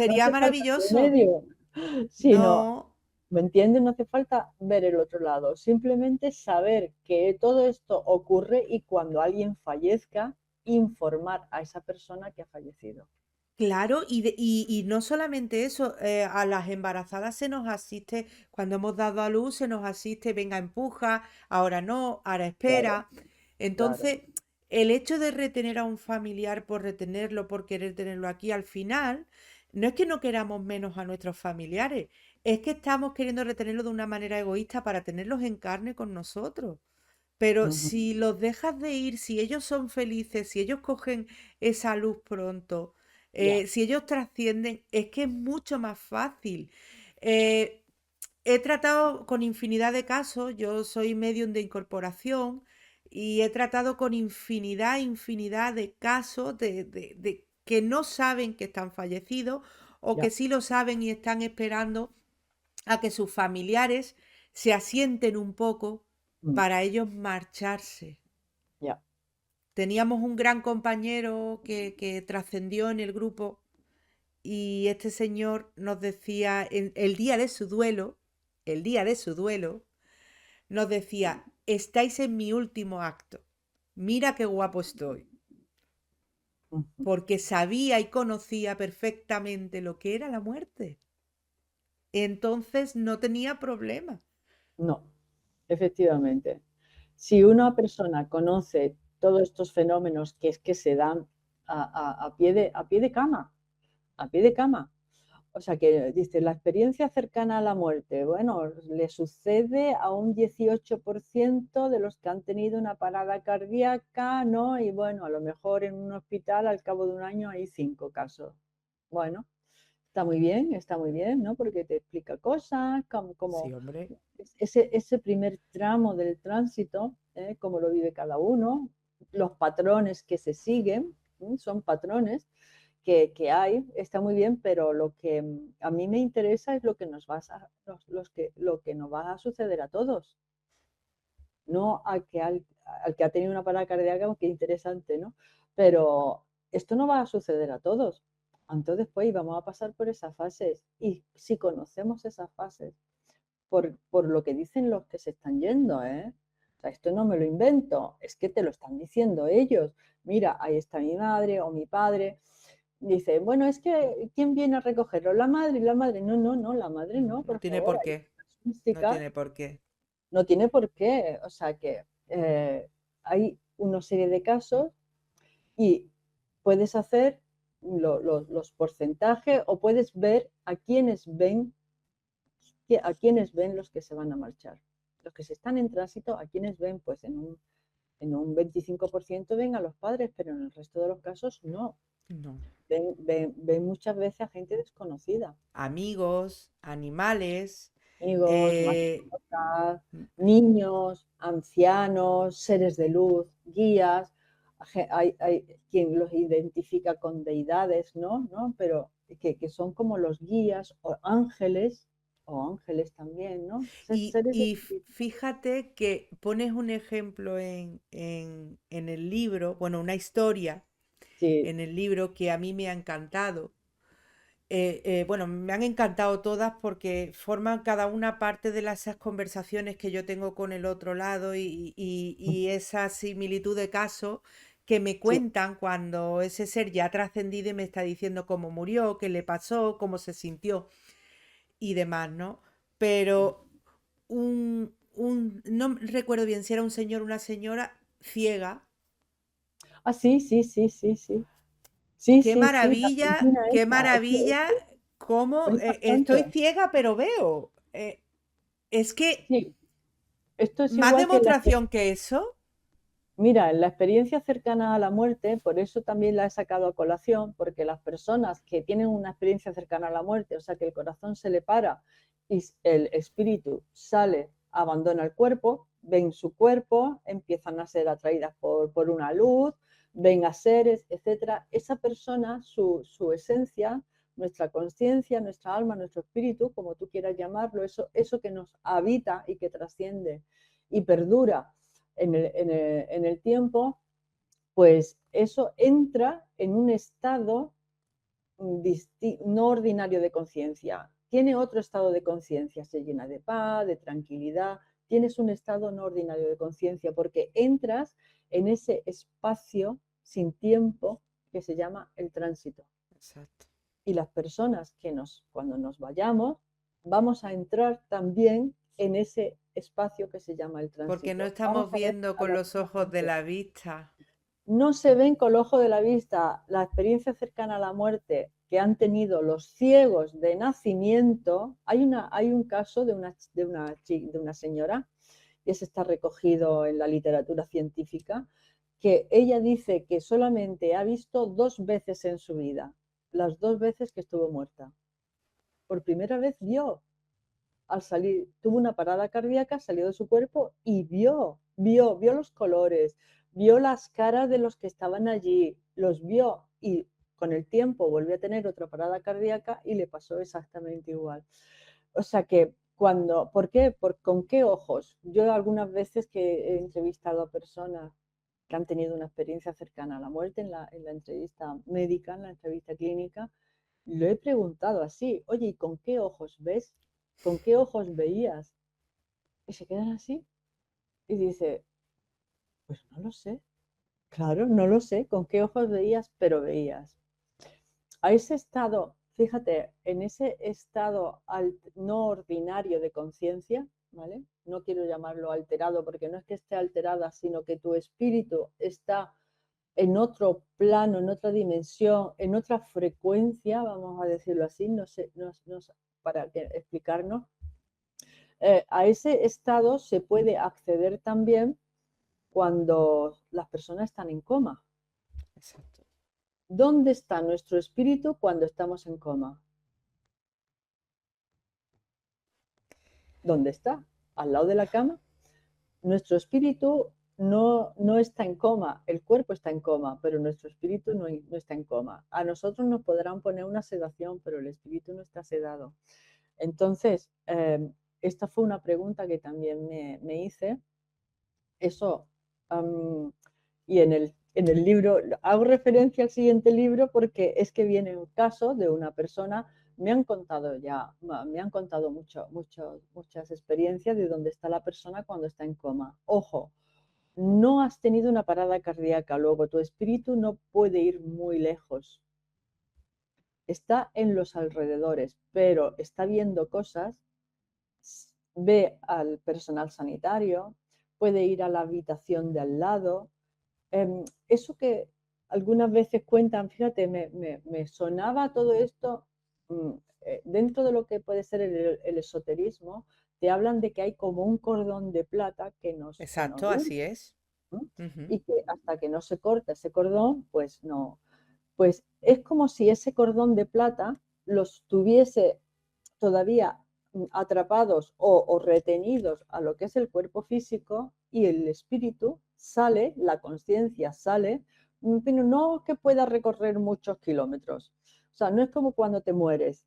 No sería hace falta maravilloso. remedio, sino, No, ¿me entiendes? No hace falta ver el otro lado, simplemente saber que todo esto ocurre y cuando alguien fallezca, informar a esa persona que ha fallecido. claro, y no solamente eso, a las embarazadas se nos asiste, cuando hemos dado a luz, se nos asiste, venga, empuja, ahora no, ahora Claro, espera. claro. Entonces, el hecho de retener a un familiar por retenerlo, por querer tenerlo aquí, al final, no es que no queramos menos a nuestros familiares, es que estamos queriendo retenerlo de una manera egoísta para tenerlos en carne con nosotros. Pero Ujú. si los dejas de ir, si ellos son felices, si ellos cogen esa luz pronto, Ya. si ellos trascienden, es que es mucho más fácil. Eh, He tratado con infinidad de casos, yo soy medium de incorporación y he tratado con infinidad de casos de que no saben que están fallecidos o que Ya. sí lo saben y están esperando a que sus familiares se asienten un poco Mm. para ellos marcharse. Ya. Teníamos un gran compañero que trascendió en el grupo y este señor nos decía, en el día de su duelo, el día de su duelo, nos decía, estáis en mi último acto, mira qué guapo estoy, Ujú. porque sabía y conocía perfectamente lo que era la muerte. Entonces no tenía problema. No, efectivamente. Si una persona conoce todos estos fenómenos que es que se dan a pie de cama, a pie de cama. O sea que dice, la experiencia cercana a la muerte, bueno, le sucede a un 18% de los que han tenido una parada cardíaca, ¿no? Y bueno, a lo mejor en un hospital al cabo de un año hay 5 casos. Bueno, está muy bien, ¿no? Porque te explica cosas, Sí, como hombre. ese primer tramo del tránsito, cómo lo vive cada uno, los patrones que se siguen, son patrones que hay, está muy bien, pero lo que a mí me interesa es lo que nos va lo que nos va a suceder a todos, no al que ha tenido una parada cardíaca, que interesante, ¿no? Pero esto no va a suceder a todos. Entonces, pues vamos a pasar por esas fases. Y si conocemos esas fases, por lo que dicen los que se están yendo, ¿eh? O sea, esto no me lo invento, es que te lo están diciendo ellos. Mira, ahí está mi madre o mi padre. Dice, bueno, es que ¿quién viene a recogerlo? La madre y la madre. No, no, no, la madre No, no, no por tiene favor. por Hay qué. No casuísticas, tiene por qué. no tiene por qué. O sea que hay una serie de casos y puedes hacer los porcentajes o puedes ver a quienes ven los que se van a marchar. Los que se están en tránsito, a quienes ven pues en un En un 25% ven a los padres, pero en el resto de los casos no. No. Ven muchas veces a gente desconocida. Amigos, animales, Amigos, eh, mascotas, niños, ancianos, seres de luz, guías. Hay quien los identifica con deidades, ¿no? Pero que son como los guías o ángeles también, ¿no? Seres y espirituales. fíjate que pones un ejemplo en el libro, bueno, una historia Sí, en el libro que a mí me ha encantado. Bueno, me han encantado todas porque forman cada una parte de esas conversaciones que yo tengo con el otro lado y esa similitud de caso que me sí. cuentan cuando ese ser ya ha trascendido y me está diciendo cómo murió, qué le pasó, cómo se sintió y demás, ¿no? Pero no recuerdo bien si era un señor o una señora ciega. Ah, sí, sí, sí, sí, sí. Sí, sí, sí, la Argentina Qué esa. maravilla, cómo Es estoy impactante. ciega pero veo. Es que Sí, esto es más igual que demostración que eso. mira, en la experiencia cercana a la muerte, por eso también la he sacado a colación, porque las personas que tienen una experiencia cercana a la muerte, o sea, que el corazón se le para y el espíritu sale, abandona el cuerpo, ven su cuerpo, empiezan a ser atraídas por una luz, ven a seres, etcétera. Esa persona, su esencia, nuestra conciencia, nuestra alma, nuestro espíritu, como tú quieras llamarlo, eso que nos habita y que trasciende y perdura en el tiempo, pues eso entra en un estado no ordinario de conciencia. Tiene otro estado de conciencia, se llena de paz, de tranquilidad. Tienes un estado no ordinario de conciencia porque entras en ese espacio sin tiempo que se llama el tránsito. Exacto. Y las personas cuando nos vayamos, vamos a entrar también en ese espacio que se llama el Porque no tránsito. Vamos estamos a ver viendo a con la los misma ojos de gente. la vista. No se ven con el ojo de la vista. La experiencia cercana a la muerte que han tenido los ciegos de nacimiento. Hay un caso de una señora, y ese está recogido en la literatura científica, que ella dice que solamente ha visto 2 veces en su vida, las 2 veces que estuvo muerta. Por primera vez vio, al salir, tuvo una parada cardíaca, salió de su cuerpo y vio los colores, vio las caras de los que estaban allí, los vio y con el tiempo volvió a tener otra parada cardíaca y le pasó exactamente igual. O sea que ¿por qué? ¿Con qué ojos? Yo algunas veces que he entrevistado a personas que han tenido una experiencia cercana a la muerte en la entrevista médica, en la entrevista clínica, lo he preguntado así, oye, ¿y con qué ojos ves? ¿Con qué ojos veías? Y se quedan así y dice, pues no lo sé. Claro, no lo sé, con qué ojos veías, pero veías. A ese estado, fíjate, en ese estado no ordinario de conciencia, ¿vale? No quiero llamarlo alterado porque no es que esté alterada, sino que tu espíritu está en otro plano, en otra dimensión, en otra frecuencia, vamos a decirlo así, no sé, para explicarnos. A ese estado se puede acceder también cuando las personas están en coma. Exacto. ¿Dónde está nuestro espíritu cuando estamos en coma? ¿Dónde está? ¿Al lado de la cama? Nuestro espíritu no está en coma, el cuerpo está en coma, pero nuestro espíritu no está en coma. A nosotros nos podrán poner una sedación, pero el espíritu no está sedado. Entonces, esta fue una pregunta que también me hice. Eso, um, y en el libro, hago referencia al siguiente libro porque es que viene un caso de una persona, me han contado muchas experiencias de dónde está la persona cuando está en coma. Ojo, no has tenido una parada cardíaca, luego tu espíritu no puede ir muy lejos, está en los alrededores, pero está viendo cosas, ve al personal sanitario, puede ir a la habitación de al lado. Eso que algunas veces cuentan, fíjate, me sonaba todo esto dentro de lo que puede ser el esoterismo, te hablan de que hay como un cordón de plata que nos Exacto, une. así es. ¿no? ujú. Y que hasta que no se corta ese cordón, pues no. Pues es como si ese cordón de plata los tuviese todavía atrapados o retenidos a lo que es el cuerpo físico, y el espíritu sale, la conciencia sale, pero no que pueda recorrer muchos kilómetros. O sea, no es como cuando te mueres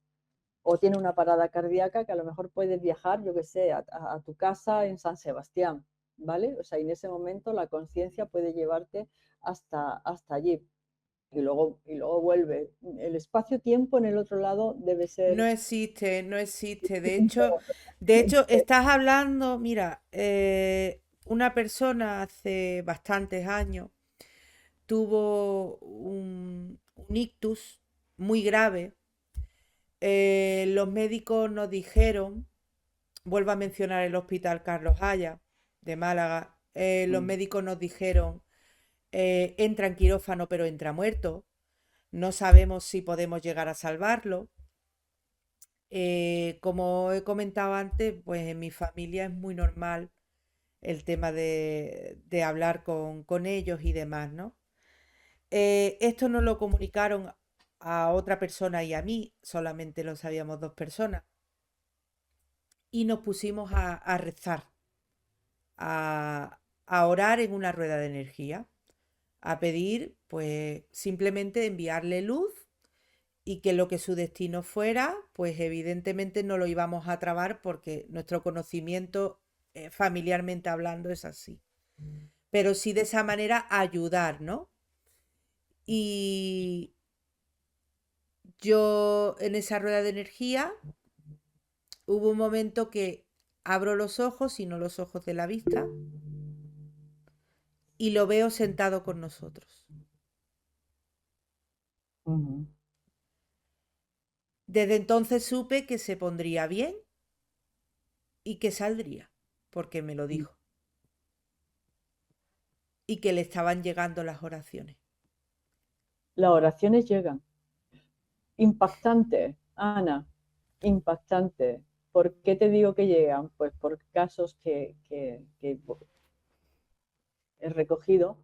o tienes una parada cardíaca, que a lo mejor puedes viajar, yo que sé, a tu casa en San Sebastián, ¿vale? O sea, en ese momento la conciencia puede llevarte hasta allí y luego vuelve. El espacio-tiempo en el otro lado debe No ser existe, no existe. distinto. De hecho, estás hablando, mira, una persona hace bastantes años tuvo un ictus muy grave. Los médicos nos dijeron, vuelvo a mencionar el Hospital Carlos Haya de Málaga, los médicos nos dijeron, entra en quirófano pero entra muerto, no sabemos si podemos llegar a salvarlo. Como he comentado antes, pues en mi familia es muy normal el tema de hablar con ellos y demás, ¿no? Esto nos lo comunicaron a otra persona y a mí, solamente lo sabíamos dos personas, y nos pusimos a rezar, a orar en una rueda de energía, a pedir, pues simplemente enviarle luz y que lo que su destino fuera, pues evidentemente no lo íbamos a trabar porque nuestro conocimiento, familiarmente hablando, es así. Pero sí de esa manera ayudar, ¿no? Y yo en esa rueda de energía hubo un momento que abro los ojos y no los ojos de la vista y lo veo sentado con nosotros. Ujú. Desde entonces supe que se pondría bien y que saldría, porque me lo dijo, y que le estaban llegando las oraciones. Las oraciones llegan. Impactante, Ana, impactante. ¿Por qué te digo que llegan? Pues por casos que he recogido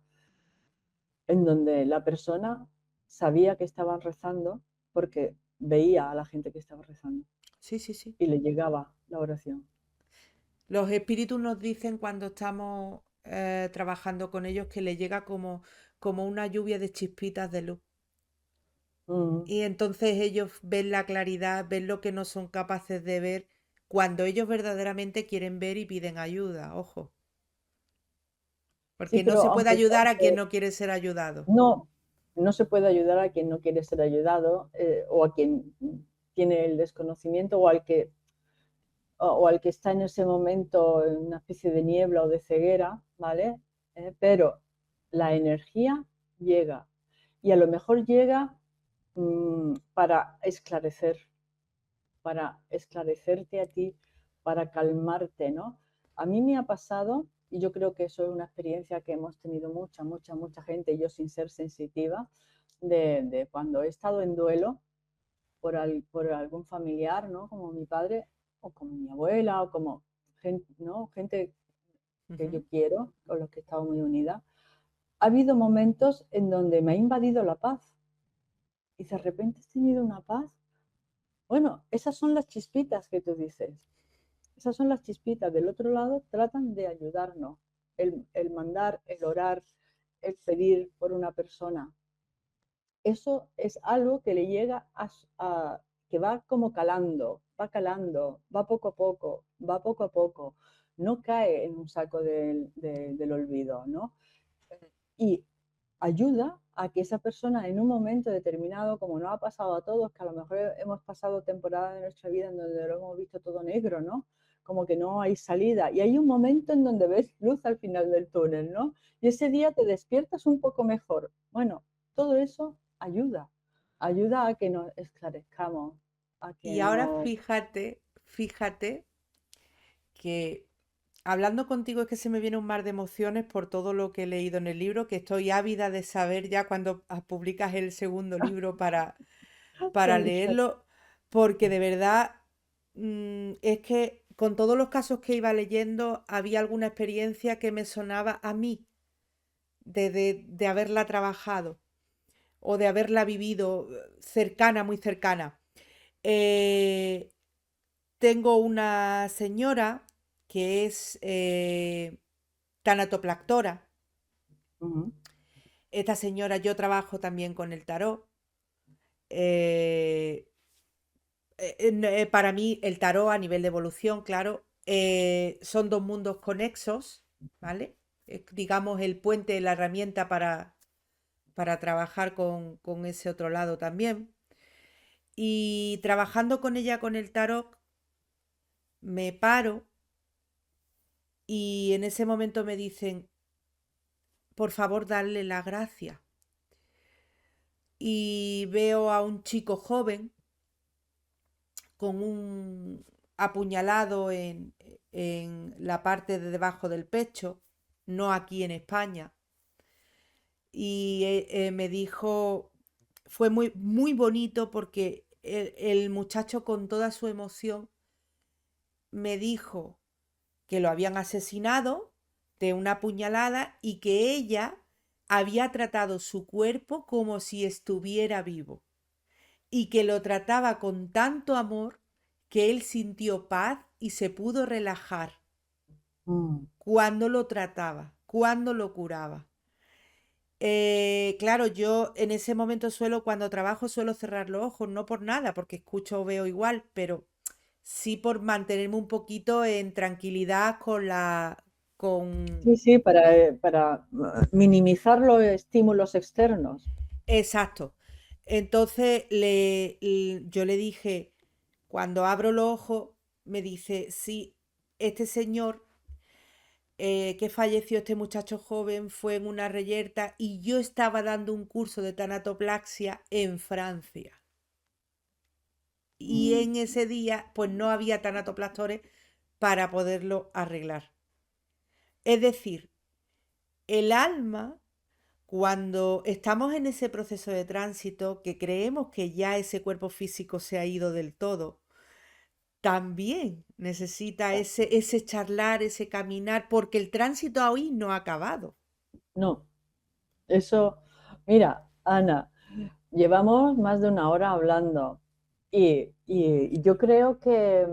en donde la persona sabía que estaban rezando porque veía a la gente que estaba rezando Sí, sí, sí. y le llegaba la oración. Los espíritus nos dicen cuando estamos trabajando con ellos que les llega como una lluvia de chispitas de luz. Mm. Y entonces ellos ven la claridad, ven lo que no son capaces de ver cuando ellos verdaderamente quieren ver y piden ayuda. Ojo, Sí, porque no pero se puede ayudar a quien aunque no quiere ser ayudado. no, no se puede ayudar a quien no quiere ser ayudado, o a quien tiene el desconocimiento, o al que está en ese momento en una especie de niebla o de ceguera, ¿vale? Pero la energía llega, y a lo mejor llega para esclarecerte a ti, para calmarte, ¿no? A mí me ha pasado, y yo creo que eso es una experiencia que hemos tenido mucha gente, yo sin ser sensitiva, de cuando he estado en duelo por algún familiar, ¿no? Como mi padre, o como mi abuela, o como gente, ¿no? Gente que yo Ujú. quiero, con los que he estado muy unida. Ha habido momentos en donde me ha invadido la paz, y de repente he tenido una paz. Bueno, esas son las chispitas que tú dices. Esas son las chispitas. Del otro lado tratan de ayudarnos. El mandar, el orar, el pedir por una persona. Eso es algo que le llega que va como calando, va poco a poco, va poco a poco. No cae en un saco del olvido, ¿no? Y ayuda a que esa persona en un momento determinado, como nos ha pasado a todos, que a lo mejor hemos pasado temporadas de nuestra vida en donde lo hemos visto todo negro, ¿no? Como que no hay salida. Y hay un momento en donde ves luz al final del túnel, ¿no? Y ese día te despiertas un poco mejor. Bueno, todo eso ayuda a que nos esclarezcamos, a que Y ahora no... fíjate que hablando contigo es que se me viene un mar de emociones por todo lo que he leído en el libro, que estoy ávida de saber ya cuando publicas el segundo libro para Gracias. leerlo, porque de verdad es que con todos los casos que iba leyendo había alguna experiencia que me sonaba a mí, de haberla trabajado o de haberla vivido cercana, muy cercana. Eh, Tengo una señora que es tanatoplactora. Ujú, Esta señora, yo trabajo también con el tarot. Eh, para mí, el tarot a nivel de evolución, claro, son dos mundos conexos, ¿vale? Digamos el puente, la herramienta para trabajar con ese otro lado también. Y trabajando con ella con el tarot, me paro y en ese momento me dicen, por favor, darle la gracia. Y veo a un chico joven con un apuñalado en la parte de debajo del pecho, no aquí en España. Y me dijo, fue muy, muy bonito porque el muchacho con toda su emoción me dijo que lo habían asesinado de una puñalada y que ella había tratado su cuerpo como si estuviera vivo y que lo trataba con tanto amor que él sintió paz y se pudo relajar mm. cuando lo trataba, cuando lo curaba. Claro, yo en ese momento cuando trabajo, suelo cerrar los ojos, no por nada, porque escucho o veo igual, pero sí por mantenerme un poquito en tranquilidad con... Sí, sí, para minimizar los estímulos externos. Exacto. Entonces yo le dije, cuando abro los ojos, me dice, sí, este señor que falleció, este muchacho joven, fue en una reyerta y yo estaba dando un curso de tanatoplaxia en Francia. Y Mm. en ese día, pues no había tanatoplastores para poderlo arreglar. Es decir, el alma, cuando estamos en ese proceso de tránsito, que creemos que ya ese cuerpo físico se ha ido del todo, también necesita ese charlar, ese caminar, porque el tránsito hoy no ha acabado. No, eso, mira, Ana, llevamos más de una hora hablando y yo creo que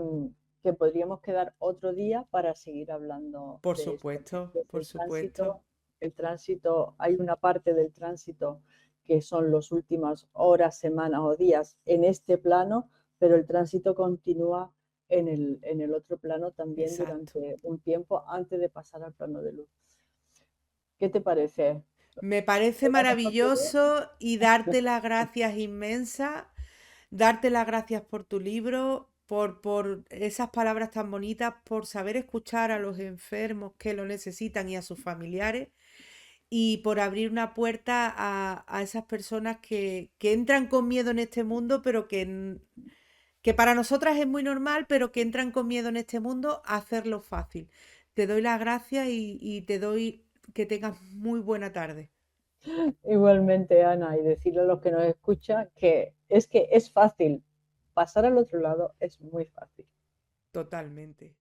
podríamos quedar otro día para seguir hablando Por de esto, supuesto, porque por supuesto. el tránsito, hay una parte del tránsito que son las últimas horas, semanas o días en este plano, pero el tránsito continúa en el otro plano también Exacto. durante un tiempo antes de pasar al plano de luz. ¿Qué te parece? Me parece ¿Quedamos otro día? maravilloso y darte las gracias inmensas, darte las gracias por tu libro, por esas palabras tan bonitas, por saber escuchar a los enfermos que lo necesitan y a sus familiares y por abrir una puerta a esas personas que entran con miedo en este mundo, pero que para nosotras es muy normal, pero que entran con miedo en este mundo a hacerlo fácil. Te doy las gracias y te doy que tengas muy buena tarde. Igualmente, Ana, y decirle a los que nos escuchan que es fácil. Pasar al otro lado es muy fácil. Totalmente.